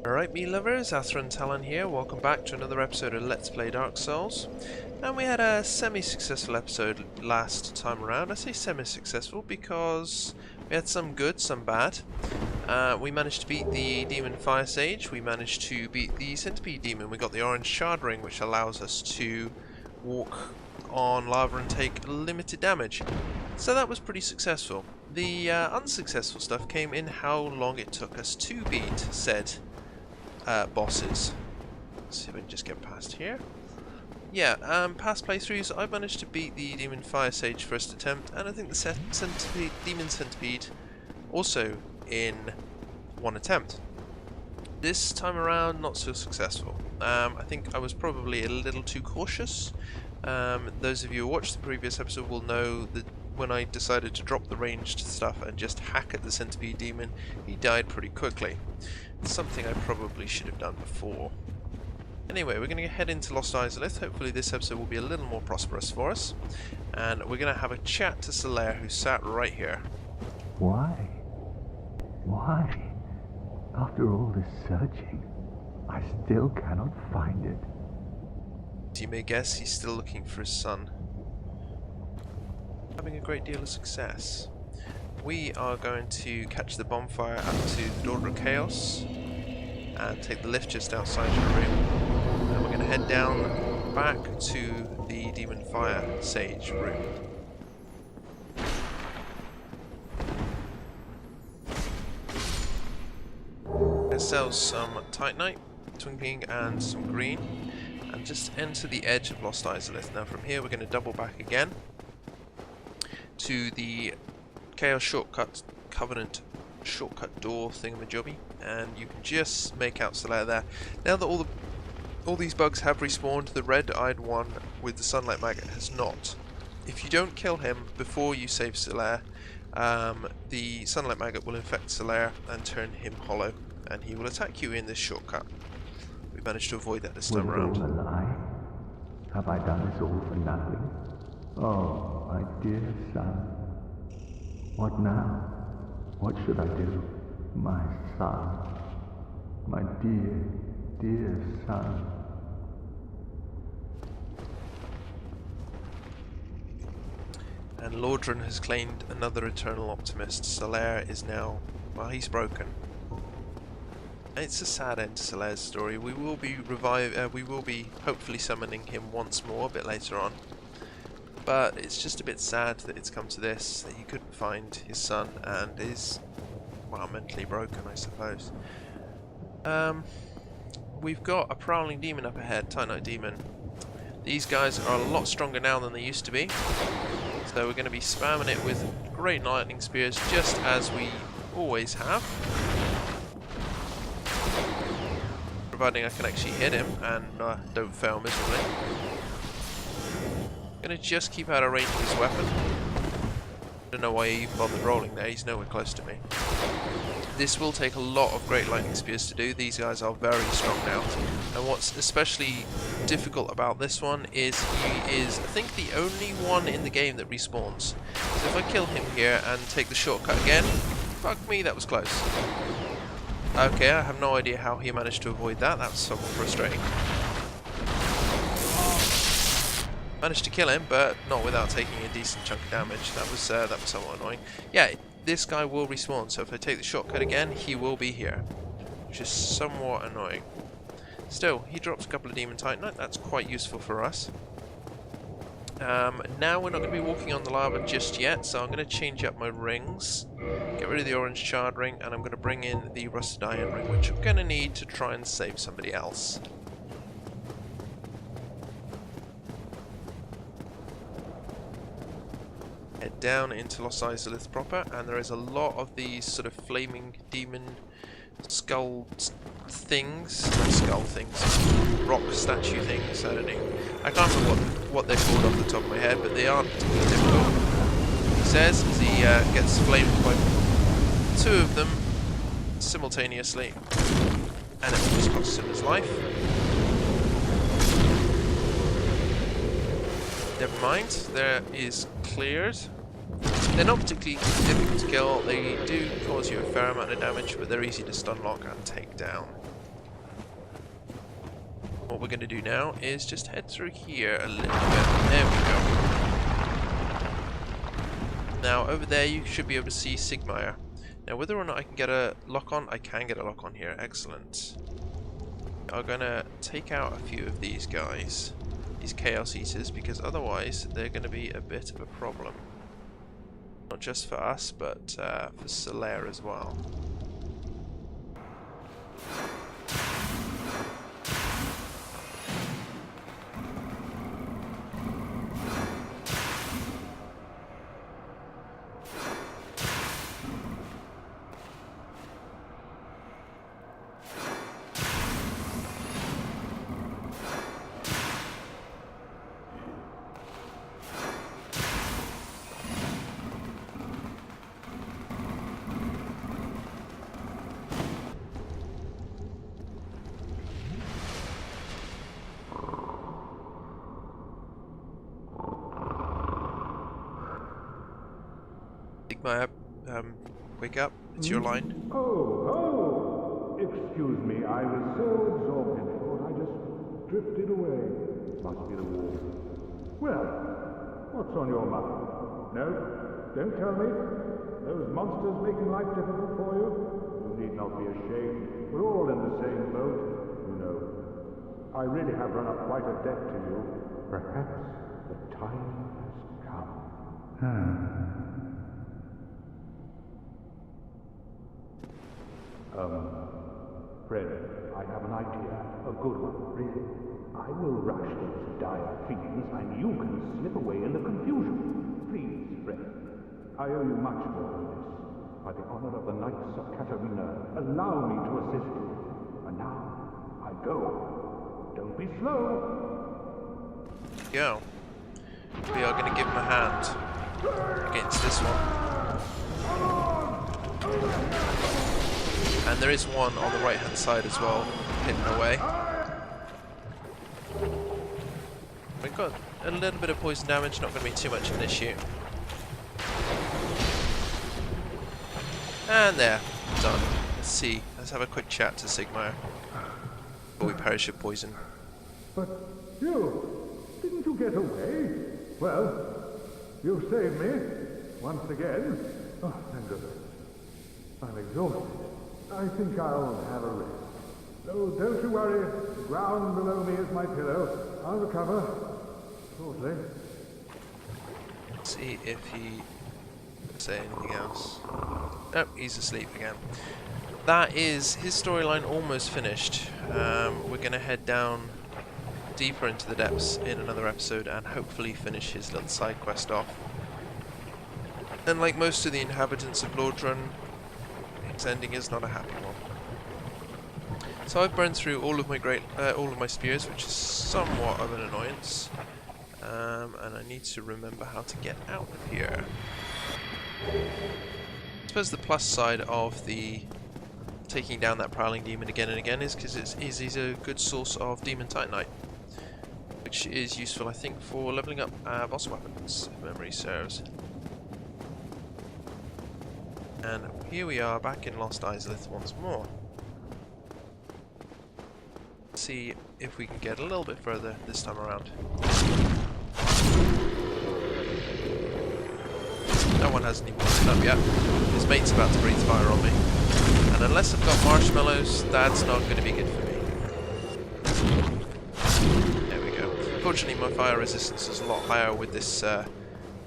Alright, me lovers, Athrun Talan here. Welcome back to another episode of Let's Play Dark Souls. And we had a semi-successful episode last time around. I say semi-successful because we had some good, some bad. We managed to beat the Demon Fire Sage. We managed to beat the Centipede Demon. We got the Orange Shard Ring, which allows us to walk on lava and take limited damage. So that was pretty successful. The unsuccessful stuff came in how long it took us to beat said bosses. Let's see if I can just get past here. Yeah, past playthroughs I managed to beat the Demon Fire Sage first attempt, and I think the Demon Centipede also in one attempt. This time around, not so successful. I think I was probably a little too cautious. Those of you who watched the previous episode will know that when I decided to drop the ranged stuff and just hack at the Centipede Demon, he died pretty quickly. Something I probably should have done before. Anyway, we're going to head into Lost Izalith. Hopefully this episode will be a little more prosperous for us. And we're going to have a chat to Solaire, who sat right here. Why? Why? After all this searching, I still cannot find it. As you may guess, he's still looking for his son. Having a great deal of success. We are going to catch the bonfire up to the Daughter of Chaos and take the lift just outside your room. And we're going to head down back to the Demon Fire Sage room. It sells some Titanite, Twinkling and some green, and just enter the edge of Lost Izalith. Now from here we're going to double back again to the Chaos Shortcut Covenant shortcut door thingamajobby, and you can just make out Solaire there. Now that all these bugs have respawned, the red-eyed one with the Sunlight Maggot has not. If you don't kill him before you save Solaire, the Sunlight Maggot will infect Solaire and turn him hollow, and he will attack you in this shortcut. We managed to avoid that this time around. Was it all a lie? Have I done this all for nothing? Oh, my dear son. What now? What should I do? My son. My dear, dear son. And Lordran has claimed another eternal optimist. Solaire is now, well, he's broken. It's a sad end to Solaire's story. We will be hopefully summoning him once more a bit later on. But it's just a bit sad that it's come to this, that he couldn't find his son and is, well, mentally broken, I suppose. We've got a prowling demon up ahead, Titanite Demon. These guys are a lot stronger now than they used to be. So we're going to be spamming it with great lightning spears, just as we always have. Providing I can actually hit him and don't fail miserably. Gonna just keep out of range of his weapon. Don't know why he even bothered rolling there, he's nowhere close to me. This will take a lot of great lightning spears to do. These guys are very strong now. And what's especially difficult about this one is he is, I think, the only one in the game that respawns. So if I kill him here and take the shortcut again, fuck me, that was close. Okay, I have no idea how he managed to avoid that. That was somewhat frustrating. Managed to kill him, but not without taking a decent chunk of damage. That was somewhat annoying. Yeah, this guy will respawn, so if I take the shortcut again, he will be here, which is somewhat annoying. Still, he drops a couple of Demon Titanite. That's quite useful for us. Now we're not going to be walking on the lava just yet, so I'm going to change up my rings, get rid of the Orange Shard Ring, and I'm going to bring in the Rusted Iron Ring, which I'm going to need to try and save somebody else. Head down into Lost Izalith proper, and there is a lot of these sort of flaming demon skull things, not skull things, rock statue things. I don't know. I can't remember what they're called off the top of my head, but they aren't particularly difficult. He says as he gets flamed by two of them simultaneously, and it just costs him his life. Never mind, there is cleared. They're not particularly difficult to kill, they do cause you a fair amount of damage, but they're easy to stun lock and take down. What we're going to do now is just head through here a little bit. There we go. Now over there you should be able to see Siegmeyer. Now whether or not I can get a lock on, I can get a lock on here. Excellent. I'm going to take out a few of these guys, these Chaos Eaters, because otherwise they're going to be a bit of a problem. Not just for us, but for Solaire as well. Siegmeyer, wake up. It's your line. Oh, excuse me. I was so absorbed in thought I just drifted away. Must be the war. Well, what's on your mind? No? Don't tell me. Those monsters making life difficult for you? You need not be ashamed. We're all in the same boat, you know. I really have run up quite a debt to you. Perhaps the time has come. Fred, I have an idea. A good one, really. I will rush those dire fiends, and you can slip away in the confusion. Please, Fred. I owe you much more than this. By the honor of the Knights of Katarina, allow me to assist you. And now, I go. Don't be slow. Go. We are going to give him a hand against this one. And there is one on the right hand side as well, hidden away. We've got a little bit of poison damage, not going to be too much of an issue. And there, done. Let's see, let's have a quick chat to Siegmeyer before we perish of poison. But you, didn't you get away? Well, you saved me, once again. Oh, thank goodness. I'm exhausted. I think I'll have a rest. No, don't you worry. The ground below me is my pillow. I'll recover shortly. See if he say anything else. Nope, he's asleep again. That is his storyline almost finished. We're going to head down deeper into the depths in another episode and hopefully finish his little side quest off. And like most of the inhabitants of Lordrun, its ending is not a happy one. So I've burned through all of my spears, which is somewhat of an annoyance, and I need to remember how to get out of here. I suppose the plus side of the taking down that prowling demon again and again is because he's a good source of demon titanite, which is useful, I think, for leveling up boss weapons, if memory serves. And here we are back in Lost Izalith once more. Let's see if we can get a little bit further this time around. That one hasn't even lit up yet. His mate's about to breathe fire on me. And unless I've got marshmallows, that's not going to be good for me. There we go. Fortunately, my fire resistance is a lot higher with this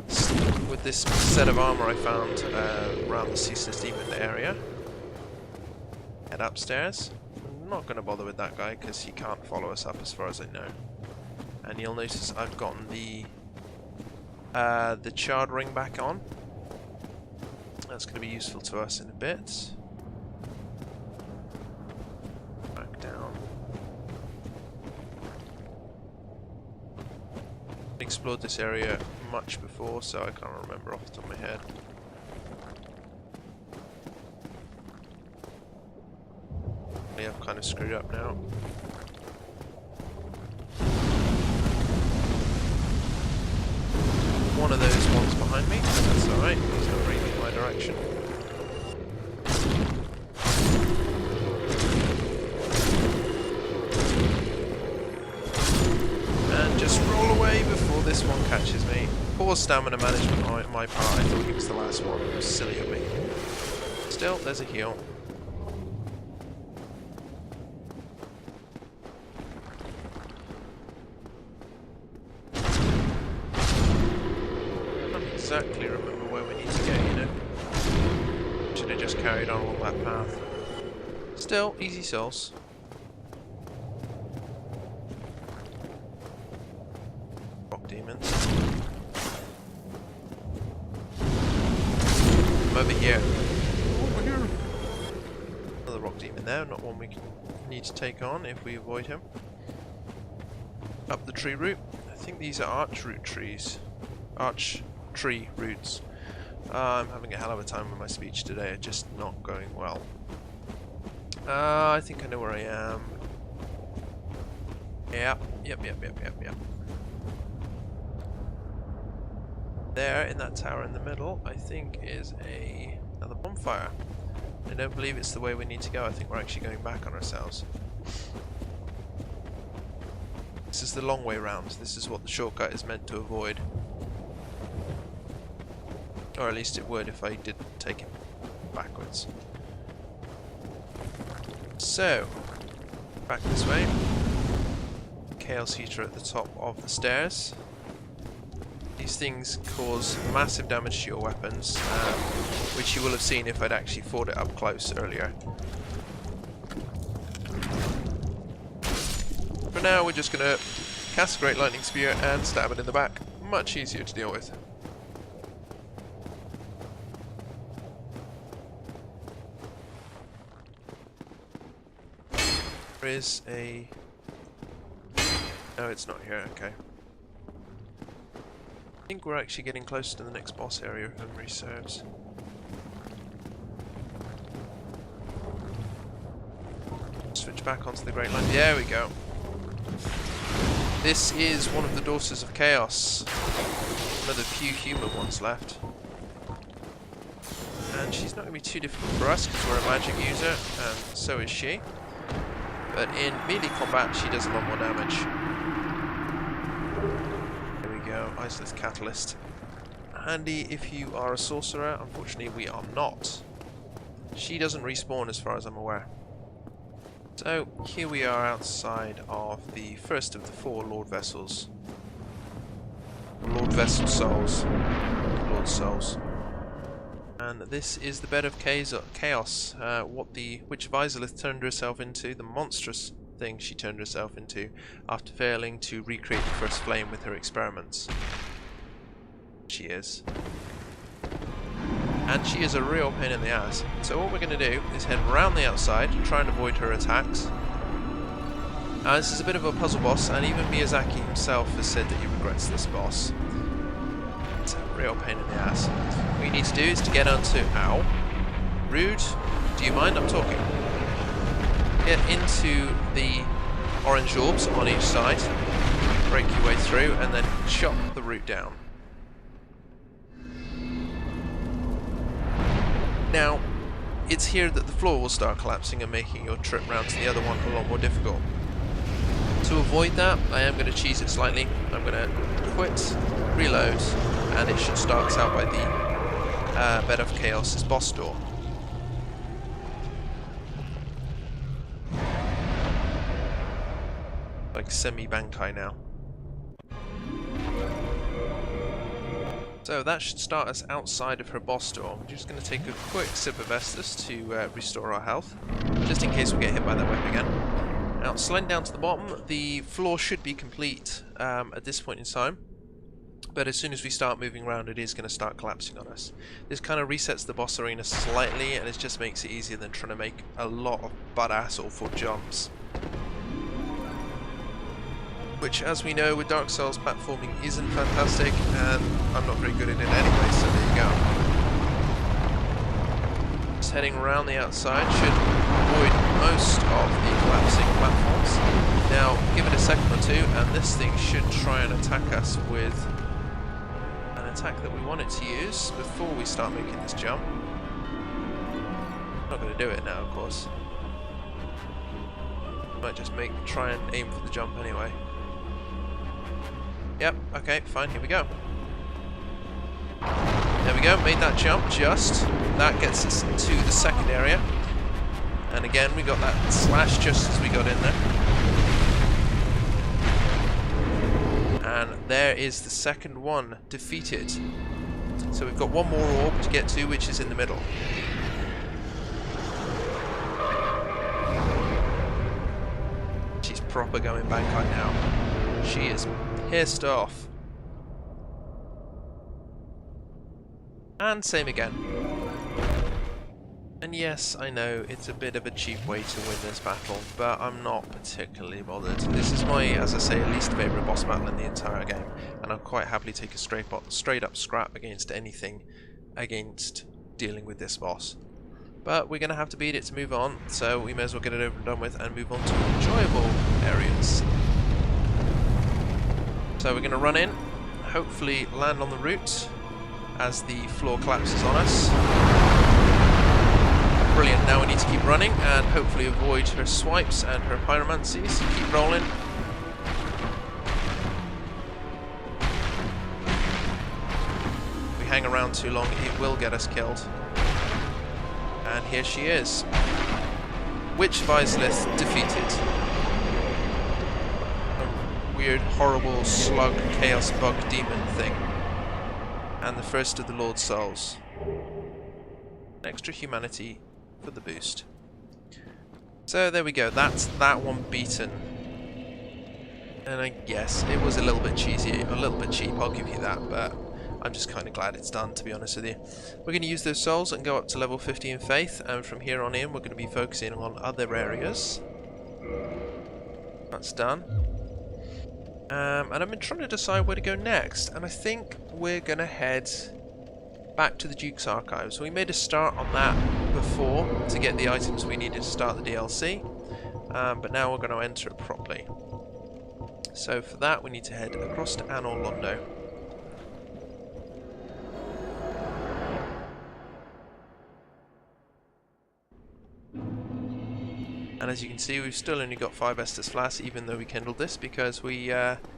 set of armor I found around the Ceaseless Demon area. Head upstairs. I'm not going to bother with that guy because he can't follow us up as far as I know. And you'll notice I've gotten the charred ring back on. That's going to be useful to us in a bit. Back down. Explored this area much before, so I can't remember off the top of my head. Yeah, I've kind of screwed up now. One of those ones behind me, but that's alright, he's not really in my direction. this one catches me. Poor stamina management on my part. I thought he was the last one. It was silly of me. Still, there's a heal. I don't exactly remember where we need to go, you know. Should have just carried on along that path. Still, easy souls. Rock demons. I'm over here. Over here. Another rock demon there, not one we can need to take on if we avoid him. Up the tree route. I think these are arch root trees. Arch tree roots. I'm having a hell of a time with my speech today, it's just not going well. I think I know where I am. Yep. There, in that tower in the middle, I think is another bonfire. I don't believe it's the way we need to go. I think we're actually going back on ourselves. This is the long way round. This is what the shortcut is meant to avoid. Or at least it would if I didn't take it backwards. So, back this way. Chaos heater at the top of the stairs. These things cause massive damage to your weapons, which you will have seen if I'd actually fought it up close earlier. For now, we're just going to cast a Great Lightning Spear and stab it in the back. Much easier to deal with. There is a... No, it's not here, okay. I think we're actually getting close to the next boss area if memory serves. Switch back onto the Great Line. There we go. This is one of the Daughters of Chaos. One of the few human ones left. And she's not going to be too difficult for us because we're a magic user, and so is she. But in melee combat, she does a lot more damage. There we go, Izalith Catalyst. Handy if you are a sorcerer. Unfortunately, we are not. She doesn't respawn as far as I'm aware. So, here we are outside of the first of the 4 Lord Vessels. Lord Vessel Souls. Lord Souls. And this is the bed of chaos, what the Witch of Izalith turned herself into, the monstrous thing she turned herself into after failing to recreate the first flame with her experiments. She is. And she is a real pain in the ass. So what we're going to do is head around the outside, try and avoid her attacks. This is a bit of a puzzle boss, and even Miyazaki himself has said that he regrets this boss. It's a real pain in the ass. What you need to do is to get onto... Ow. Rude. Do you mind? I'm talking. Get into the orange orbs on each side. Break your way through, and then chop the root down. Now, it's here that the floor will start collapsing and making your trip round to the other one a lot more difficult. To avoid that, I am going to cheese it slightly. I'm going to quit, reload, and it should start us out by the Bed of Chaos' boss door. Like semi-Bankai now. So that should start us outside of her boss door. We're just going to take a quick sip of Estus to restore our health, just in case we get hit by that whip again. Now, sliding down to the bottom, the floor should be complete at this point in time, but as soon as we start moving around, it is going to start collapsing on us. This kind of resets the boss arena slightly, and it just makes it easier than trying to make a lot of butt-ass awful jumps. Which, as we know, with Dark Souls, platforming isn't fantastic, and I'm not very good at it anyway, so there you go. Just heading around the outside should avoid most of the collapsing platforms. Now, give it a second or two, and this thing should try and attack us with an attack that we want it to use before we start making this jump. I'm not going to do it now, of course. Might just try and aim for the jump anyway. Yep, okay, fine, here we go. There we go, made that jump just. That gets us to the second area. And again, we got that slash just as we got in there. And there is the second one defeated. So we've got one more orb to get to, which is in the middle. She's proper going Bankai now. She is pissed off. And same again. And yes, I know it's a bit of a cheap way to win this battle, but I'm not particularly bothered. This is my, as I say, least favourite boss battle in the entire game, and I'll quite happily take a straight up scrap against anything against dealing with this boss. But we're going to have to beat it to move on, so we may as well get it over and done with and move on to enjoyable areas. So we're going to run in, hopefully land on the route as the floor collapses on us. Brilliant, now we need to keep running and hopefully avoid her swipes and her pyromancies. Keep rolling. If we hang around too long, it will get us killed. And here she is. Witch of Izalith defeated. A weird, horrible slug, chaos bug demon thing. And the first of the Lord's Souls. Extra humanity for the boost. So there we go, that's that one beaten. And I guess it was a little bit cheesy, a little bit cheap, I'll give you that, but I'm just kind of glad it's done, to be honest with you. We're going to use those souls and go up to level 50 in Faith, and from here on in we're going to be focusing on other areas. That's done. And I've been trying to decide where to go next, and I think we're going to head back to the Duke's Archives. We made a start on that before to get the items we needed to start the DLC, but now we're going to enter it properly. So for that we need to head across to Anor Londo. And as you can see, we've still only got 5 Estus Flasks, even though we kindled this, because we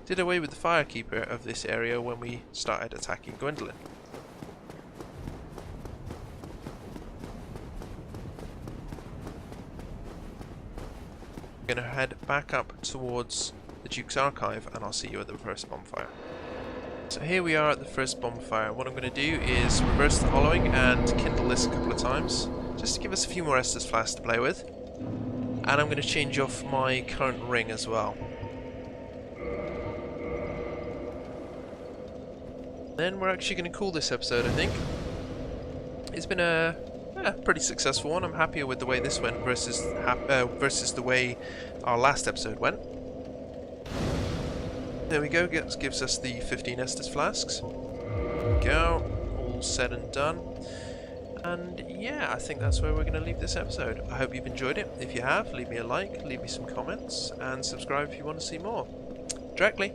did away with the Firekeeper of this area when we started attacking Gwendolyn. We're going to head back up towards the Duke's Archive, and I'll see you at the first bonfire. So here we are at the first bonfire. What I'm going to do is reverse the hollowing and kindle this a couple of times, just to give us a few more Estus Flasks to play with. And I'm going to change off my current ring as well. Then we're actually going to call this episode, I think. It's been a pretty successful one. I'm happier with the way this went versus the way our last episode went. There we go, gives us the 15 Estus Flasks. There we go, all said and done. And yeah, I think that's where we're going to leave this episode. I hope you've enjoyed it. If you have, leave me a like, leave me some comments, and subscribe if you want to see more. Directly.